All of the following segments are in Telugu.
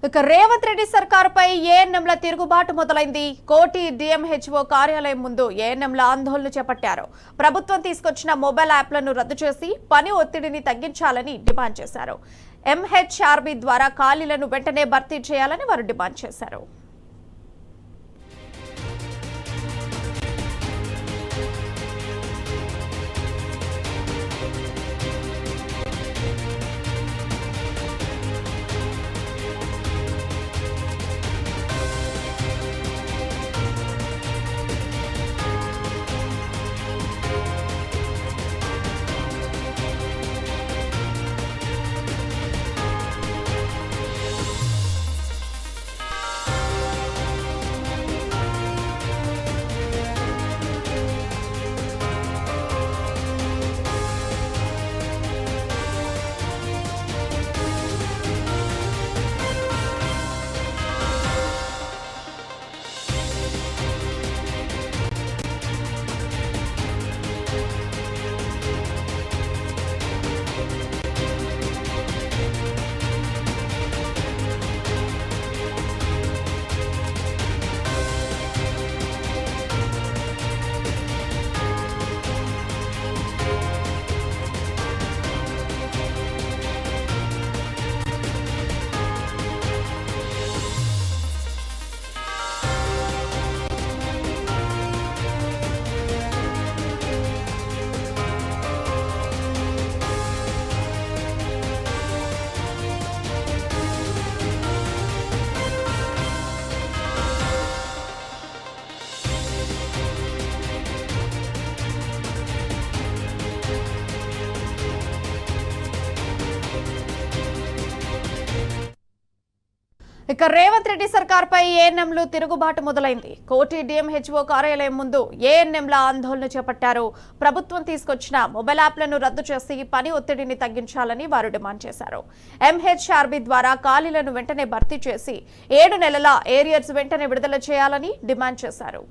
ఇక రేవంత్ రెడ్డి సర్కారుపై ఏఎన్ఎంల తిరుగుబాటు మొదలైంది. కోటి డిఎంహెచ్ఓ కార్యాలయం ముందు ఏఎన్ఎంల ఆందోళన చేపట్టారు. ప్రభుత్వం తీసుకొచ్చిన మొబైల్ యాప్లను రద్దు చేసి పని ఒత్తిడిని తగ్గించాలని డిమాండ్ చేశారు. ఎంహెచ్ఆర్బీ ద్వారా ఖాళీలను వెంటనే భర్తీ చేయాలని వారు డిమాండ్ చేశారు. ఇక రేవంత్ రెడ్డి సర్కార్పై ఏఎన్ఎంలు తిరుగుబాటు మొదలైంది. కోటి డిఎంహెచ్ఓ కార్యాలయం ముందు ఏఎన్ఎంల ఆందోళన చేపట్టారు. ప్రభుత్వం తీసుకొచ్చిన మొబైల్ యాప్లను రద్దు చేసి పని ఒత్తిడిని తగ్గించాలని వారు డిమాండ్ చేశారు. ఎంహెచ్ఆర్బీ ద్వారా ఖాళీలను వెంటనే భర్తీ చేసి 7 నెలల ఏరియర్స్ వెంటనే విడుదల చేయాలని డిమాండ్ చేశారు.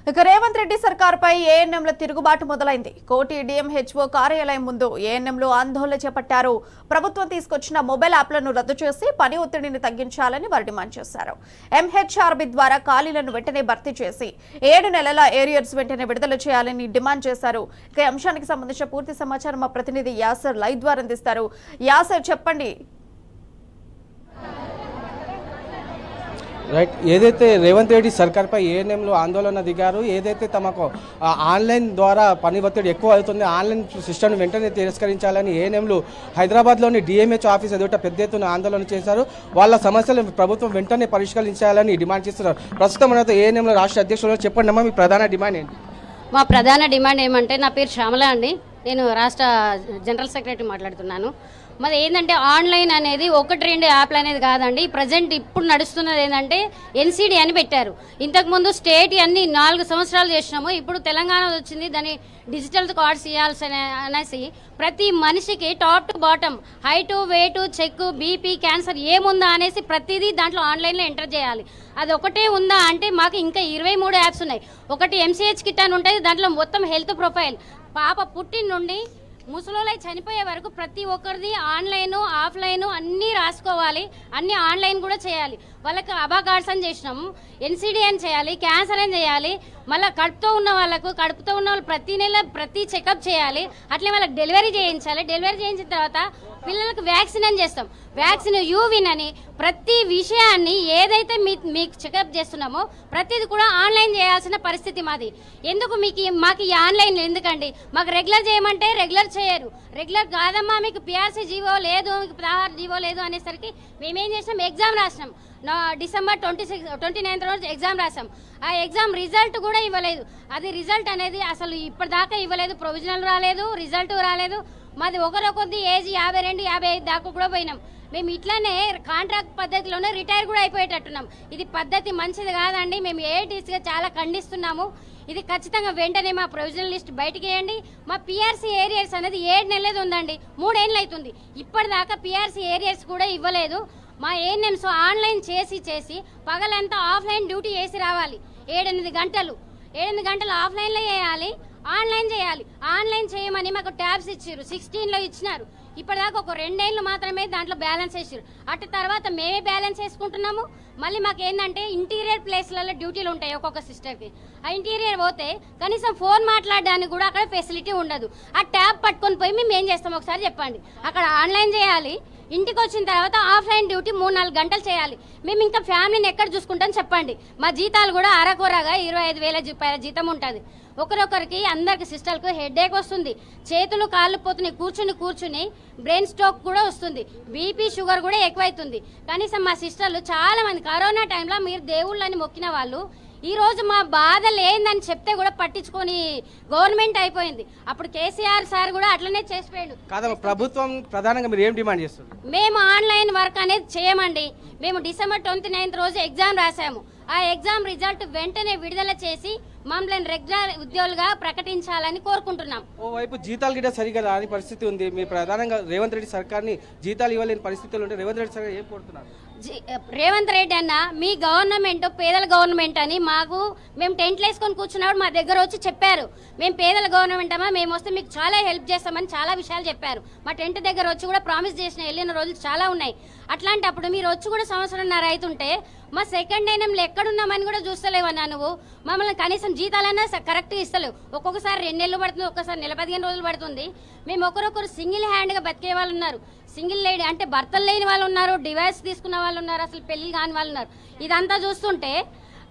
ఇక రేవంత్ రెడ్డి సర్కార్పై ఏఎన్ఎంల తిరుగుబాటు మొదలైంది. కోటి డిఎంహెచ్ఓ కార్యాలయం ముందు ఏఎన్ఎంలు ఆందోళన చేపట్టారు. ప్రభుత్వం తీసుకొచ్చిన మొబైల్ యాప్లను రద్దు చేసి పని ఒత్తిడిని తగ్గించాలని వారు డిమాండ్ చేశారు. ఎంహెచ్ఆర్బీ ద్వారా ఖాళీలను వెంటనే భర్తీ చేసి 7 నెలల ఏరియర్స్ వెంటనే విడుదల చేయాలని డిమాండ్ చేశారు. ఇక అంశానికి సంబంధించిన పూర్తి సమాచారం మా ప్రతినిధి యాసర్ లైవ్ ద్వారా అందిస్తారు. యాసర్, చెప్పండి. రైట్, ఏదైతే రేవంత్ రెడ్డి సర్కార్పై ఏఎన్ఎంలు ఆందోళన దిగారు, ఏదైతే తమకు ఆన్లైన్ ద్వారా పని ఒత్తిడి ఎక్కువ అవుతుంది, ఆన్లైన్ సిస్టమ్ను వెంటనే తిరస్కరించాలని ఏఎన్ఎంలు హైదరాబాద్లోని డిఎంహెచ్ ఆఫీస్ ఎదుట పెద్ద ఎత్తున ఆందోళన చేశారు. వాళ్ళ సమస్యలు ప్రభుత్వం వెంటనే పరిష్కరించాలని డిమాండ్ చేస్తున్నారు. ప్రస్తుతం మనతో ఏఎన్ఎంల రాష్ట్ర అధ్యక్షులు, చెప్పండి అమ్మా, మీ ప్రధాన డిమాండ్ ఏంటి? మా ప్రధాన డిమాండ్ ఏమంటే, నా పేరు శ్యామల అండి, నేను రాష్ట్ర జనరల్ సెక్రటరీ మాట్లాడుతున్నాను. మరి ఏంటంటే ఆన్లైన్ అనేది 1-2 యాప్లు అనేది కాదండి. ప్రజెంట్ ఇప్పుడు నడుస్తున్నది ఏంటంటే ఎన్సీడీ అని పెట్టారు. ఇంతకుముందు స్టేట్ అన్ని 4 సంవత్సరాలు చేసినాము. ఇప్పుడు తెలంగాణ వచ్చింది, దాన్ని డిజిటల్ కార్డ్స్ ఇవ్వాల్సి అనేసి ప్రతి మనిషికి top to bottom, height, weight, check, BP, cancer ఏముందా అనేసి ప్రతిదీ దాంట్లో ఆన్లైన్లో ఎంటర్ చేయాలి. అది ఒకటే ఉందా అంటే మాకు ఇంకా 23 యాప్స్ ఉన్నాయి. ఒకటి ఎంసీహెచ్ కిట్ అని ఉంటుంది, దాంట్లో మొత్తం హెల్త్ ప్రొఫైల్, పాప పుట్టిన నుండి ముసలోళ్ళై చనిపోయే వరకు ప్రతి ఒక్కరిది ఆన్లైన్, ఆఫ్లైన్ అన్నీ రాసుకోవాలి. అన్నీ ఆన్లైన్ కూడా చేయాలి. వాళ్ళకి అబా కార్డ్స్ అని చేసినాము, ఎన్సీడీ అని చేయాలి, క్యాన్సర్ అని చేయాలి. మళ్ళీ కడుపుతో ఉన్న వాళ్ళు ప్రతి నెల ప్రతి చెకప్ చేయాలి. అట్లే వాళ్ళకి డెలివరీ చేయించాలి. డెలివరీ చేయించిన తర్వాత పిల్లలకు వ్యాక్సిన్ అని చేస్తాం, వ్యాక్సిన్ యూవిన్ అని ప్రతి విషయాన్ని ఏదైతే మీకు చెకప్ చేస్తున్నామో ప్రతిది కూడా ఆన్లైన్ చేయాల్సిన పరిస్థితి మాది. ఎందుకు మాకు ఈ ఆన్లైన్ ఎందుకండి? మాకు రెగ్యులర్ చేయమంటే రెగ్యులర్ చేయరు. రెగ్యులర్ కాదమ్మా, మీకు పిఆర్సీ జీవో లేదు, మీకు 16 జీవో లేదు అనేసరికి మేమేం చేసినాం, ఎగ్జామ్ రాసినాం. డిసెంబర్ 29th రోజు ఎగ్జామ్ రాసాం. ఆ ఎగ్జామ్ రిజల్ట్ కూడా ఇవ్వలేదు. అది రిజల్ట్ అనేది అసలు ఇప్పటిదాకా ఇవ్వలేదు. ప్రొవిజనల్ రాలేదు, రిజల్ట్ రాలేదు. మాది ఒకరొకరిది ఏజ్ 52, 55 దాకా కూడా పోయినాం. మేము ఇట్లానే కాంట్రాక్ట్ పద్ధతిలోనే రిటైర్ కూడా అయిపోయేటట్టున్నాం. ఇది పద్ధతి మంచిది కాదండి. మేము ఏఐటీసీగా చాలా ఖండిస్తున్నాము. ఇది ఖచ్చితంగా వెంటనే మా ప్రొవిజనల్ లిస్ట్ బయటికి వేయండి. మా పిఆర్సీ ఏరియర్స్ అనేది 7 నెలలది ఉందండి, 3 ఏళ్ళు అవుతుంది. ఇప్పటిదాకా పిఆర్సీ ఏరియర్స్ కూడా ఇవ్వలేదు. మా ఏఎన్ఎంస్ ఆన్లైన్ చేసి పగలంతా ఆఫ్లైన్ డ్యూటీ చేసి రావాలి. 7-8 గంటలు ఆఫ్లైన్లో చేయాలి, ఆన్లైన్ చేయాలి. ఆన్లైన్ చేయమని మాకు ట్యాబ్స్ ఇచ్చారు, 16లో ఇచ్చినారు. ఇప్పటిదాకా ఒక 2 ఏళ్ళు మాత్రమే దాంట్లో బ్యాలెన్స్ వేసారు. అటు తర్వాత మేమే బ్యాలెన్స్ వేసుకుంటున్నాము. మళ్ళీ మాకు ఏంటంటే ఇంటీరియర్ ప్లేస్లలో డ్యూటీలు ఉంటాయి ఒక్కొక్క సిస్టర్కి. ఆ ఇంటీరియర్ పోతే కనీసం ఫోన్ మాట్లాడడానికి కూడా అక్కడ ఫెసిలిటీ ఉండదు. ఆ ట్యాబ్ పట్టుకొని పోయి మేము ఏం చేస్తాం ఒకసారి చెప్పండి. అక్కడ ఆన్లైన్ చేయాలి, ఇంటికి వచ్చిన తర్వాత ఆఫ్లైన్ డ్యూటీ 3-4 గంటలు చేయాలి. మేము ఇంకా ఫ్యామిలీని ఎక్కడ చూసుకుంటాం చెప్పండి. మా జీతాలు కూడా అరకొరగా 25,000 రూపాయల జీతం ఉంటుంది. ఒకరొకరికి అందరికి సిస్టర్లకు హెడేక్ వస్తుంది, చేతులు కాళ్ళు పోతున్నాయి, కూర్చుని బ్రెయిన్ స్ట్రోక్ కూడా వస్తుంది, బీపీ షుగర్ కూడా ఎక్కువైతుంది. కనీసం మా సిస్టర్లు చాలా మంది కరోనా టైంలో మీరు దేవుళ్ళని మొక్కిన వాళ్ళు ఈ రోజు మా బాధలు ఏందని చెప్తే కూడా పట్టించుకొని గవర్నమెంట్ అయిపోయింది. అప్పుడు కేసీఆర్ సార్ కూడా అట్లనే చేసిపోయాడు. కాదమ్మా, ప్రభుత్వం ప్రధానంగా మీరు ఏం డిమాండ్ చేస్తున్నారు? మేము ఆన్లైన్ వర్క్ అనేది చేయమండి. మేము December 29 రోజు ఎగ్జామ్ రాసాము. ఆ ఎగ్జామ్ రిజల్ట్ వెంటనే విడుదల చేసి మమ్మల్ని రెగ్యులర్ ఉద్యోగులుగా ప్రకటించాలని కోరుకుంటున్నాం. ఓవైపు జీతాలు గిట్ట సరిగా రాని పరిస్థితి ఉంది. మీరు ప్రధానంగా రేవంత్ రెడ్డి సర్కార్ని జీతాలు ఇవ్వలేని పరిస్థితులు ఉంటే రేవంత్ రెడ్డి సర్కార్ ఏం కోరుతున్నారు? రేవంత్ రెడ్డి అన్న, మీ గవర్నమెంట్ పేదల గవర్నమెంట్ అని మేము టెంట్లు వేసుకొని కూర్చున్నప్పుడు మా దగ్గర వచ్చి చెప్పారు, మేము పేదల గవర్నమెంట్ అమ్మా, మేము వస్తే మీకు చాలా హెల్ప్ చేస్తామని చాలా విషయాలు చెప్పారు. మా టెంట్ దగ్గర వచ్చి కూడా ప్రామిస్ చేసిన వెళ్ళిన రోజులు చాలా ఉన్నాయి. అట్లాంటప్పుడు మీరు వచ్చి కూడా 1.5 సంవత్సరం అవుతుంటే మా సెకండ్ ఏఎన్ఎంలు ఎక్కడున్నామని కూడా చూస్తలేవన్నా నువ్వు. మమ్మల్ని కనీసం జీతాలైనా కరెక్ట్గా ఇస్తలేవు. ఒక్కొక్కసారి 2 నెలలు పడుతుంది, ఒక్కసారి నెల 15 రోజులు పడుతుంది. మేము ఒకరొకరు సింగిల్ హ్యాండ్గా బతికే వాళ్ళు ఉన్నారు, సింగిల్ లేడీ అంటే భర్తలు లేని వాళ్ళు ఉన్నారు, డివైస్ తీసుకున్న వాళ్ళు ఉన్నారు, అసలు పెళ్లి కాని వాళ్ళు ఉన్నారు. ఇదంతా చూస్తుంటే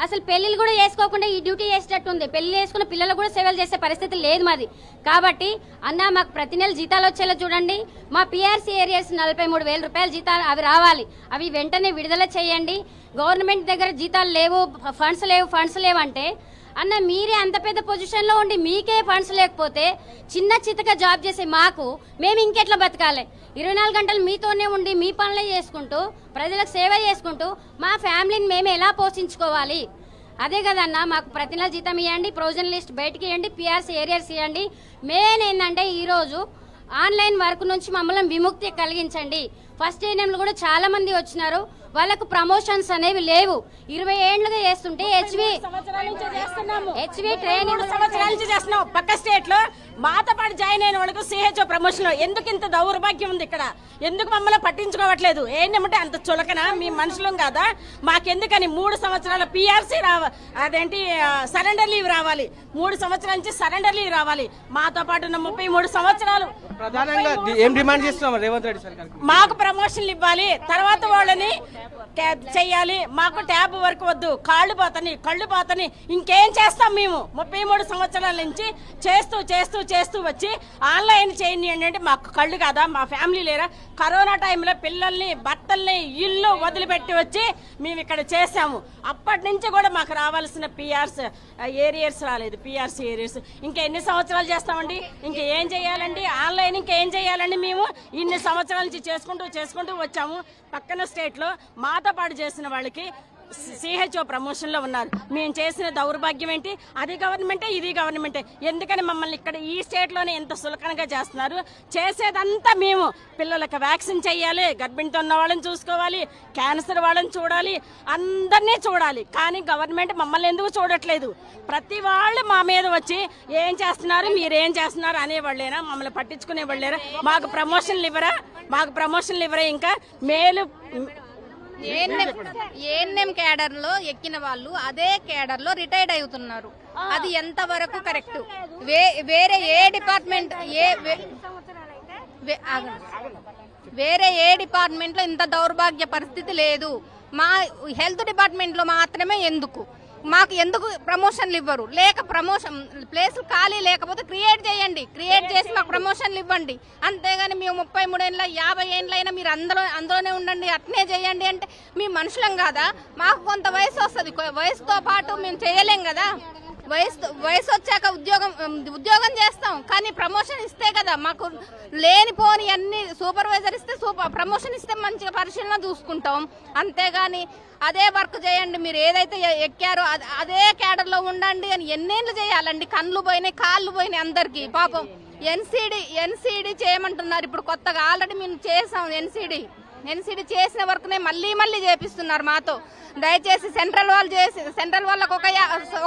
అసలు పెళ్లిళ్ళు కూడా చేసుకోకుండా ఈ డ్యూటీ చేసేటట్టు ఉంది. పెళ్లి చేసుకున్న పిల్లలు కూడా సేవలు చేసే పరిస్థితి లేదు మాది. కాబట్టి అన్న, మాకు ప్రతి నెల జీతాలు వచ్చేలా చూడండి. మా పిఆర్సీ ఏరియాస్ 43,000 రూపాయల జీతాలు అవి రావాలి, అవి వెంటనే విడుదల చేయండి. గవర్నమెంట్ దగ్గర జీతాలు లేవు, ఫండ్స్ లేవు అంటే అన్న, మీరే అంత పెద్ద పొజిషన్లో ఉండి మీకే ఫండ్స్ లేకపోతే చిన్న చితక జాబ్ చేసే మేము ఇంకెట్లా బతకాలి? 24 గంటలు మీతోనే ఉండి మీ పనులే చేసుకుంటూ ప్రజలకు సేవ చేసుకుంటూ మా ఫ్యామిలీని మేము ఎలా పోషించుకోవాలి? అదే కదన్నా, మాకు ప్రతి నెల జీతం ఇవ్వండి, ప్రొవిజనల్ లిస్ట్ బయటికి ఇవ్వండి, పిఆర్సీ ఏరియాస్ ఇవ్వండి. మెయిన్ ఏంటంటే ఈరోజు ఆన్లైన్ వర్క్ నుంచి మమ్మల్ని విముక్తి కలిగించండి. ఫస్ట్ ఏఎన్ఎంలు కూడా చాలా మంది వచ్చినారు, వాళ్ళకు ప్రమోషన్స్ అనేవి లేవు. 20 ఏళ్లుగా చేస్తుంటే హెచ్వి ట్రైనింగ్ సంవత్సరాల నుంచి చేస్తున్నాం. పక్క స్టేట్ లో మాతో పాటు జాయిన్ అయిన వాళ్ళకు సిహెచ్ఓ ప్రమోషన్. ఎందుకు ఇంత దౌర్భాగ్యం ఉంది ఇక్కడ? ఎందుకు మమ్మల్ని పట్టించుకోవట్లేదు? ఏంటంటే అంత చులకన మీ మనుషులం కాదా? మాకెందుకని 3 సంవత్సరాల పిఆర్సీ అదేంటి సరెండర్ లీవ్ రావాలి, 3 సంవత్సరాల నుంచి సరెండర్ లీవ్ రావాలి. మాతో పాటు ఉన్న 33 సంవత్సరాలు ప్రధానంగా ఏం డిమాండ్ చేస్తున్నాం రేవంత్ రెడ్డి సర్కార్? మాకు ప్రమోషన్లు ఇవ్వాలి, తర్వాత వాళ్ళని చెయ్యాలి. మాకు ట్యాబ్ వర్క్ వద్దు, కళ్ళు పోతాని ఇంకేం చేస్తాం? మేము 33 సంవత్సరాల నుంచి చేస్తూ వచ్చి ఆన్లైన్ చేయండి అంటే మాకు కళ్ళు కాదా? మా ఫ్యామిలీ లేరా? కరోనా టైంలో పిల్లల్ని భర్తల్ని ఇల్లు వదిలిపెట్టి వచ్చి మేము ఇక్కడ చేసాము. అప్పటి నుంచి కూడా మాకు రావాల్సిన పిఆర్సీ ఏరియర్స్ రాలేదు. పిఆర్సీ ఏరియర్స్ ఇంకా ఎన్ని సంవత్సరాలు చేస్తామండి? ఇంకేం చేయాలండి? ఆన్లైన్ ఇంకేం చేయాలండి? మేము ఇన్ని సంవత్సరాల నుంచి చేసుకుంటూ వచ్చాము. పక్కన స్టేట్లో మాతో పాటు చేసిన వాళ్ళకి సిహెచ్ఓ ప్రమోషన్లో ఉన్నారు. మేము చేసిన దౌర్భాగ్యం ఏంటి? అది గవర్నమెంటే, ఇది గవర్నమెంటే. ఎందుకని మమ్మల్ని ఇక్కడ ఈ స్టేట్లోనే ఎంత సులకనగా చేస్తున్నారు? చేసేదంతా మేము పిల్లలకు వ్యాక్సిన్ చేయాలి, గర్భిణితో ఉన్న వాళ్ళని చూసుకోవాలి, క్యాన్సర్ వాళ్ళని చూడాలి, అందరినీ చూడాలి. కానీ గవర్నమెంట్ మమ్మల్ని ఎందుకు చూడట్లేదు? ప్రతి వాళ్ళు మా మీద వచ్చి ఏం చేస్తున్నారు, మీరేం చేస్తున్నారు అనేవాళ్ళేనా? మమ్మల్ని పట్టించుకునే వాళ్ళేరా? మాకు ప్రమోషన్లు ఇవ్వరా? ఇంకా మేలు ఏఎన్ఎం క్యాడర్ లో ఎక్కిన వాళ్ళు అదే క్యాడర్ లో రిటైర్డ్ అవుతున్నారు. అది ఎంత వరకు కరెక్ట్? వేరే ఏ డిపార్ట్మెంట్ లో ఇంత దౌర్భాగ్య పరిస్థితి లేదు. మా హెల్త్ డిపార్ట్మెంట్ లో మాత్రమే మాకు ఎందుకు ప్రమోషన్లు ఇవ్వరు? ప్రమోషన్ ప్లేసులు ఖాళీ లేకపోతే క్రియేట్ చేసి మాకు ప్రమోషన్లు ఇవ్వండి. అంతేగాని మేము 33 ఏళ్ళ 50 ఏళ్ళైనా మీరు అందులోనే ఉండండి, అట్నే చేయండి అంటే మీ మనుషులం కాదా? మాకు కొంత వయసు వస్తుంది, వయసుతో పాటు మేము చేయలేం కదా. వయసు వచ్చాక ఉద్యోగం చేస్తాం, కానీ ప్రమోషన్ ఇస్తే కదా మాకు లేనిపోని అన్ని సూపర్వైజర్ ఇస్తే ప్రమోషన్ ఇస్తే మంచిగా పరిశీలన చూసుకుంటాం. అంతేగాని అదే వర్క్ చేయండి, మీరు ఏదైతే ఎక్కారో అదే క్యాడర్లో ఉండండి అని ఎన్నేళ్ళు చేయాలండి? కళ్ళు పోయినాయి, కాళ్ళు పోయినాయి అందరికి. పాపం ఎన్సీడీ చేయమంటున్నారు ఇప్పుడు కొత్తగా. ఆల్రెడీ మేము చేసాం ఎన్సీడీ చేసిన వర్క్నే మళ్ళీ చేపిస్తున్నారు మాతో. దయచేసి సెంట్రల్ వాళ్ళకు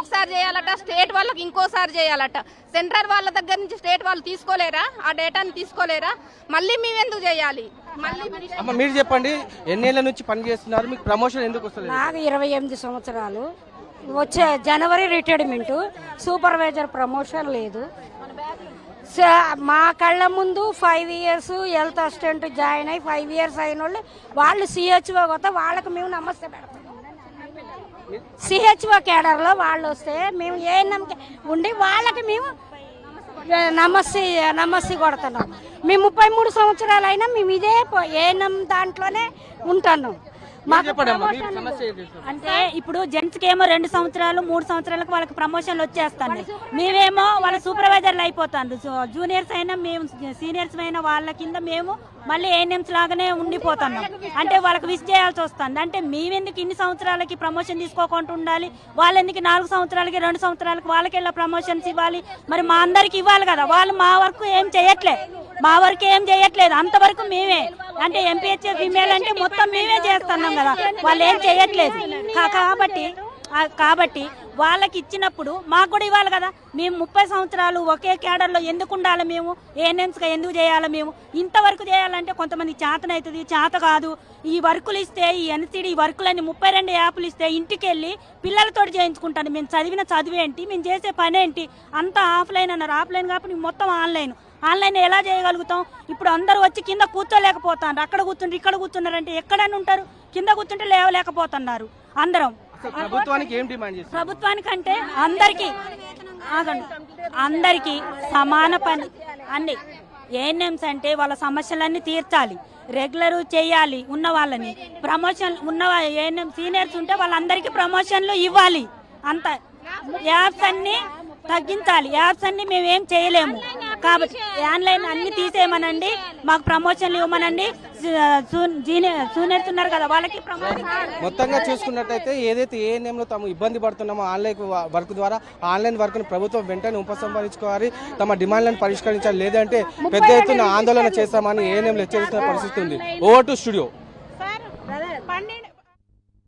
ఒకసారి చేయాలట, స్టేట్ వాళ్ళకి ఇంకోసారి చేయాలట. సెంట్రల్ వాళ్ళ దగ్గర నుంచి స్టేట్ వాళ్ళు తీసుకోలేరా? ఆ డేటాని తీసుకోలేరా? మళ్ళీ మేము ఎందుకు చేయాలి? అమ్మ మీరు చెప్పండి, ఎన్నేళ్ల నుంచి పని చేస్తున్నారు, మీకు ప్రమోషన్ ఎందుకు వస్తుంది? నాకు 28 సంవత్సరాలు. వచ్చే జనవరి రిటైర్మెంట్, సూపర్వైజర్ ప్రమోషన్ లేదు. మా కళ్ళ ముందు 5 ఇయర్స్ హెల్త్ అసిస్టెంట్ జాయిన్ అయ్యి 5 ఇయర్స్ అయిన వాళ్ళు సిహెచ్ఓ కొత్త వాళ్ళకి మేము నమస్తే పెడతాం. సిహెచ్ఓ కేడర్లో వాళ్ళు వస్తే మేము ఏఎన్ఎం ఉండి వాళ్ళకి మేము నమస్తే కొడుతున్నాం. మేము 33 సంవత్సరాలు అయినా మేము ఇదే ఏఎన్ఎం దాంట్లోనే ఉంటున్నాం. అంటే ఇప్పుడు జెంట్స్ కి ఏమో 2 సంవత్సరాలు 3 సంవత్సరాలకు వాళ్ళకి ప్రమోషన్లు వచ్చేస్తాయి. మేమేమో వాళ్ళ సూపర్వైజర్లు అయిపోతాను. జూనియర్స్ అయినా మేము సీనియర్స్ అయినా వాళ్ళ కింద మేము మళ్ళీ ఏఎన్ఎంస్ లాగానే ఉండిపోతున్నాం. అంటే వాళ్ళకి విష్ చేయాల్సి వస్తుంది. అంటే మేమెందుకు ఇన్ని సంవత్సరాలకి ప్రమోషన్ తీసుకోకుండా ఉండాలి? వాళ్ళెందుకు 4 సంవత్సరాలకి 2 సంవత్సరాలకి వాళ్ళకి వెళ్ళి ప్రమోషన్స్ ఇవ్వాలి? మరి మా అందరికి ఇవ్వాలి కదా. వాళ్ళు మా వరకు ఏం చేయట్లేదు, అంతవరకు మేమే. అంటే ఎంపీహెచ్ ఫీమేల్ అంటే మొత్తం మేమే చేస్తున్నాం కదా, వాళ్ళు ఏం చేయట్లేదు. కాబట్టి వాళ్ళకి ఇచ్చినప్పుడు మాకు కూడా ఇవ్వాలి కదా. మేము 30 సంవత్సరాలు ఒకే క్యాడర్లో ఎందుకు ఉండాలి? మేము ఏఎన్ఎంస్గా ఎందుకు చేయాలి? మేము ఇంతవరకు చేయాలంటే కొంతమంది చేతనవుతుంది, చేత కాదు. ఈ వర్కులు ఇస్తే, ఈ ఎన్సీడీ వర్కులన్నీ 32 యాప్లు ఇస్తే ఇంటికి వెళ్ళి పిల్లలతో చేయించుకుంటాను. మేము చదివిన చదువేంటి, మేము చేసే పని ఏంటి? అంతా ఆఫ్లైన్ అన్నారు. ఆఫ్లైన్ కాబట్టి మొత్తం ఆన్లైన్ ఎలా చేయగలుగుతాం? ఇప్పుడు అందరూ వచ్చి కింద కూర్చోలేకపోతారు. అక్కడ కూర్చుంటారు, ఇక్కడ కూర్చున్నారంటే ఎక్కడైనా ఉంటారు. కింద కూర్చుంటే లేవలేకపోతున్నారు అందరం. ప్రభుత్వానికంటే అందరికీ సమాన పని అన్ని. ఏఎన్ఎంస్ అంటే వాళ్ళ సమస్యలన్నీ తీర్చాలి, రెగ్యులర్ చేయాలి. ఉన్న వాళ్ళని ప్రమోషన్ ఉన్న ఏఎన్ఎం సీనియర్స్ ఉంటే వాళ్ళందరికీ ప్రమోషన్లు ఇవ్వాలి. అంత యాప్స్ అన్ని తగ్గించాలి. యాప్స్ అన్ని మేమేం చేయలేము కాబట్టి ఆన్లైన్ అన్ని తీసేయమనండి, మాకు ప్రమోషన్లు ఇవ్వమనండి. జూనియర్స్ ఉన్నారు కదా వాళ్ళకి ప్రమోషన్. మొత్తంగా చూసుకున్నట్టయితే ఏదైతే ఏఎన్ఎంలో తాము ఇబ్బంది పడుతున్నామో ఆన్లైన్ వర్క్ ద్వారా ఆన్లైన్ వర్క్ను ప్రభుత్వం వెంటనే ఉపసంహరించుకోవాలి, తమ డిమాండ్లను పరిష్కరించాలి, లేదంటే పెద్ద ఎత్తున ఆందోళన చేస్తామని ఏఎన్ఎంలు హెచ్చరిస్తున్న పరిస్థితి ఉంది. Over to studio.